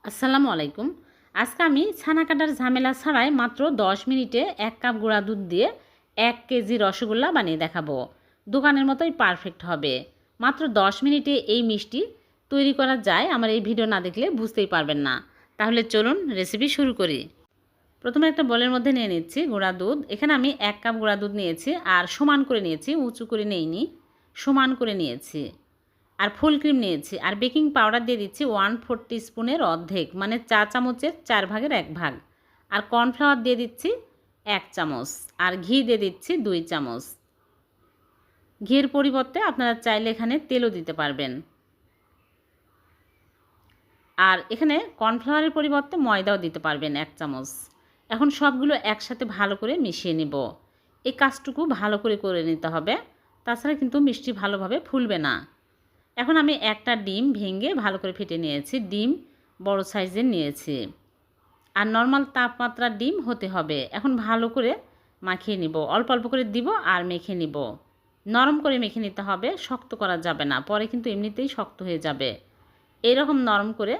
আসসালামু আলাইকুম। আজকে আমি ছানা কাটার ঝামেলা ছাড়াই মাত্র 10 মিনিটে 1 কাপ গুঁড়া দুধ দিয়ে 1 কেজি রসগোল্লা বানিয়ে দেখাবো। দোকানের মতোই পারফেক্ট হবে। মাত্র 10 মিনিটে এই মিষ্টি তৈরি করা যায়, আমার এই ভিডিও না দেখলে বুঝতেই পারবেন না। তাহলে চলুন রেসিপি শুরু করি। প্রথমে একটা বোলের মধ্যে নিয়ে নিচ্ছি গুঁড়া দুধ। এখানে আমি 1 কাপ গুঁড়া দুধ নিয়েছি আর সমান করে নিয়েছি, উঁচু করে নেইনি, সমান করে নিয়েছি। আর ফুল ক্রিম নিয়েছি আর বেকিং পাউডার দিয়ে দিচ্ছি 1/4 টিস্পুনের অর্ধেক, মানে চা চামচের 4 ভাগের 1 ভাগ। আর কর্নফ্লাওয়ার দিয়ে দিচ্ছি 1 চামচ আর ঘি দিয়ে দিচ্ছি 2 চামচ। ঘির পরিবর্তে আপনারা চাইলে এখানে তেলও দিতে পারবেন। আর এখানে কর্নফ্লাওয়ারের পরিবর্তে ময়দাও দিতে পারবেন 1 চামচ। এখন সবগুলো একসাথে ভালো করে মিশিয়ে নেব। এই কাজটুকু ভালো করে করে নিতে হবে, তাছাড়া কিন্তু মিষ্টি ভালোভাবে ফুলবে না। এখন আমি একটা ডিম ভেঙে ভালো করে ফেটে নিয়েছি। ডিম বড় সাইজের নিয়েছি আর নর্মাল তাপমাত্রার ডিম হতে হবে। এখন ভালো করে মাখিয়ে নিব, অল্প অল্প করে দিব আর মেখে নিব। নরম করে মেখে নিতে হবে, শক্ত করা যাবে না, পরে কিন্তু এমনিতেই শক্ত হয়ে যাবে। এইরকম নরম করে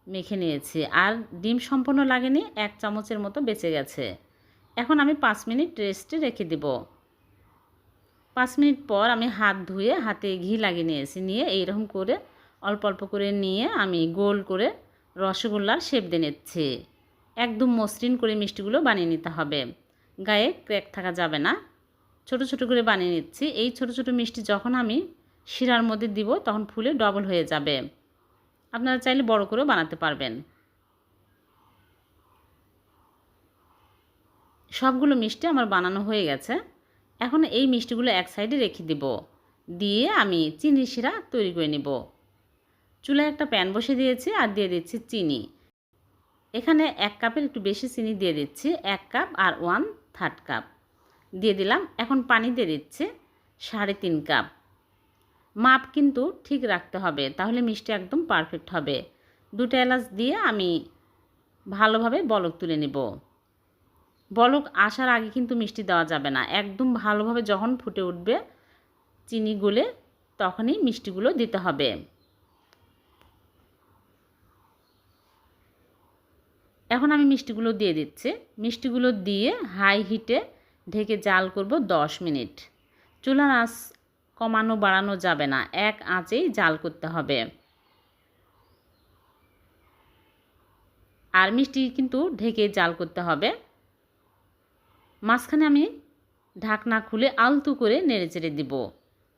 মেখে নিয়েছি আর ডিম সম্পূর্ণ লাগেনি, 1 চামচের মতো বেঁচে গেছে। এখন আমি 5 মিনিট রেস্টে রেখে দিব। 5 মিনিট পর আমি হাত ধুয়ে হাতে ঘি লাগিয়ে নিয়েছি। নিয়ে এইরকম করে অল্প অল্প করে নিয়ে আমি গোল করে রসগোল্লার শেপ দিয়ে নিচ্ছি। একদম মসৃণ করে মিষ্টিগুলো বানিয়ে নিতে হবে, গায়ে ক্র্যাক থাকা যাবে না। ছোট ছোট করে বানিয়ে নিচ্ছি। এই ছোট ছোট মিষ্টি যখন আমি শিরার মধ্যে দিব তখন ফুলে ডবল হয়ে যাবে। আপনারা চাইলে বড় করেও বানাতে পারবেন। সবগুলো মিষ্টি আমার বানানো হয়ে গেছে। এখন এই মিষ্টিগুলো এক সাইডে রেখে দিব, দিয়ে আমি চিনি শিরা তৈরি করে নিব। চুলায় একটা প্যান বসে দিয়েছি আর দিয়ে দিচ্ছি চিনি। এখানে 1 কাপের একটু বেশি চিনি দিয়ে দিচ্ছি, 1 কাপ আর 1/3 কাপ দিয়ে দিলাম। এখন পানি দিয়ে দিচ্ছি 3.5 কাপ। মাপ কিন্তু ঠিক রাখতে হবে, তাহলে মিষ্টি একদম পারফেক্ট হবে। 2টা এলাচ দিয়ে আমি ভালোভাবে বলক তুলে নিব। বলক আসার আগে কিন্তু মিষ্টি দেওয়া যাবে না, একদম ভালোভাবে যখন ফুটে উঠবে চিনি গলে তখনই মিষ্টিগুলো দিতে হবে। এখন আমি মিষ্টিগুলো দিয়ে দিচ্ছি। মিষ্টিগুলো দিয়ে হাই হিটে ঢেকে জাল করব 10 মিনিট। চুলার আঁচ কমানো বাড়ানো যাবে না, এক আঁচেই জাল করতে হবে। আর মিষ্টি কিন্তু ঢেকে জাল করতে হবে। মাঝখানে আমি ঢাকনা খুলে আলতো করে নেড়েচেড়ে দিব।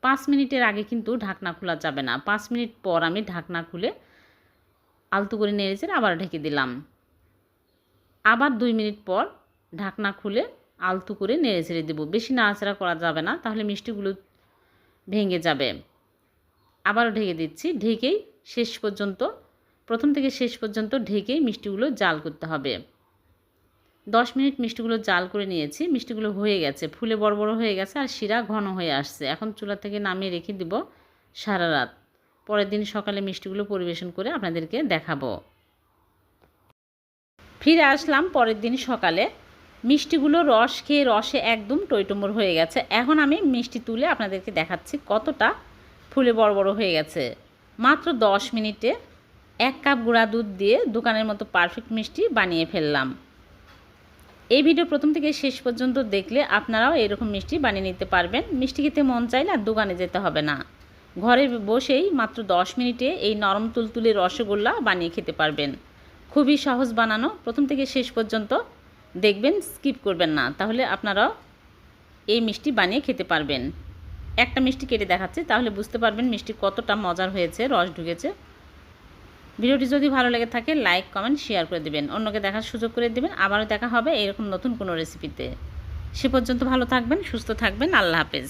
5 মিনিটের আগে কিন্তু ঢাকনা খোলা যাবে না। 5 মিনিট পর আমি ঢাকনা খুলে আলতো করে নেড়েচেড়ে আবার ঢেকে দিলাম। আবার 2 মিনিট পর ঢাকনা খুলে আলতো করে নেড়েচেড়ে দেব। বেশি নাড়াচাড়া করা যাবে না, তাহলে মিষ্টিগুলো ভেঙে যাবে। আবারও ঢেকে দিচ্ছি। ঢেকেই শেষ পর্যন্ত, প্রথম থেকে শেষ পর্যন্ত ঢেকেই মিষ্টিগুলো জাল করতে হবে। 10 মিনিট মিষ্টিগুলো জাল করে নিয়েছি। মিষ্টিগুলো হয়ে গেছে, ফুলে বড় বড় হয়ে গেছে আর শিরা ঘন হয়ে আসছে। এখন চুলা থেকে নামিয়ে রেখে দিব সারা রাত। পরের দিন সকালে মিষ্টিগুলো পরিবেশন করে আপনাদেরকে দেখাবো। ফিরে আসলাম পরের দিন সকালে। মিষ্টিগুলো রস খেয়ে রসে একদম টইটুম্বর হয়ে গেছে। এখন আমি মিষ্টি তুলে আপনাদেরকে দেখাচ্ছি কতটা ফুলে বড় বড় হয়ে গেছে। মাত্র 10 মিনিটে 1 কাপ গুঁড়া দুধ দিয়ে দোকানের মতো পারফেক্ট মিষ্টি বানিয়ে ফেললাম। এই ভিডিও প্রথম থেকে শেষ পর্যন্ত দেখলে আপনারাও এরকম মিষ্টি বানিয়ে নিতে পারবেন। মিষ্টি খেতে মন চাইলে আর দোকানে যেতে হবে না, ঘরে বসেই মাত্র 10 মিনিটে এই নরম তুলতুলে রসগোল্লা বানিয়ে খেতে পারবেন। খুবই সহজ বানানো, প্রথম থেকে শেষ পর্যন্ত দেখবেন, স্কিপ করবেন না, তাহলে আপনারাও এই মিষ্টি বানিয়ে খেতে পারবেন। একটা মিষ্টি কেটে দেখাচ্ছি, তাহলে বুঝতে পারবেন মিষ্টি কতটা মজার হয়েছে, রস ঢুকেছে। ভিডিওটি যদি ভালো লেগে থাকে লাইক কমেন্ট শেয়ার করে দেবেন, অন্যকে দেখার সুযোগ করে দেবেন। আবারও দেখা হবে এরকম নতুন কোনো রেসিপিতে। সে পর্যন্ত ভালো থাকবেন, সুস্থ থাকবেন। আল্লাহ হাফেজ।